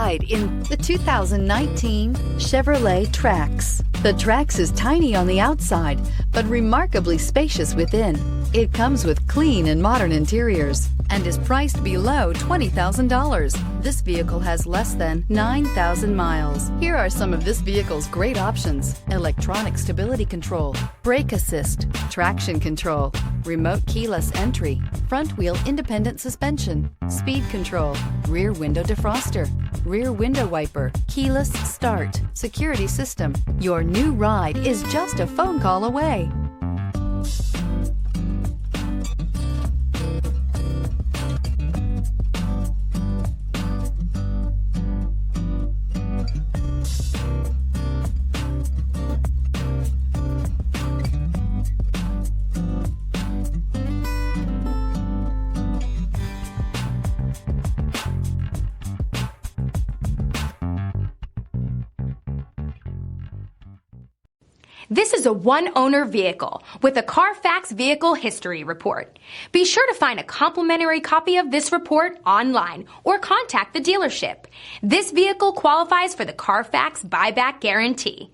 ride in the 2019 Chevrolet Trax. The Trax is tiny on the outside, but remarkably spacious within. It comes with clean and modern interiors and is priced below $20,000. This vehicle has less than 9,000 miles. Here are some of this vehicle's great options: electronic stability control, brake assist, traction control, remote keyless entry, front wheel independent suspension, speed control, rear window defroster, rear window wiper, keyless start, security system. Your new ride is just a phone call away. This is a one-owner vehicle with a Carfax Vehicle History Report. Be sure to find a complimentary copy of this report online or contact the dealership. This vehicle qualifies for the Carfax Buyback Guarantee.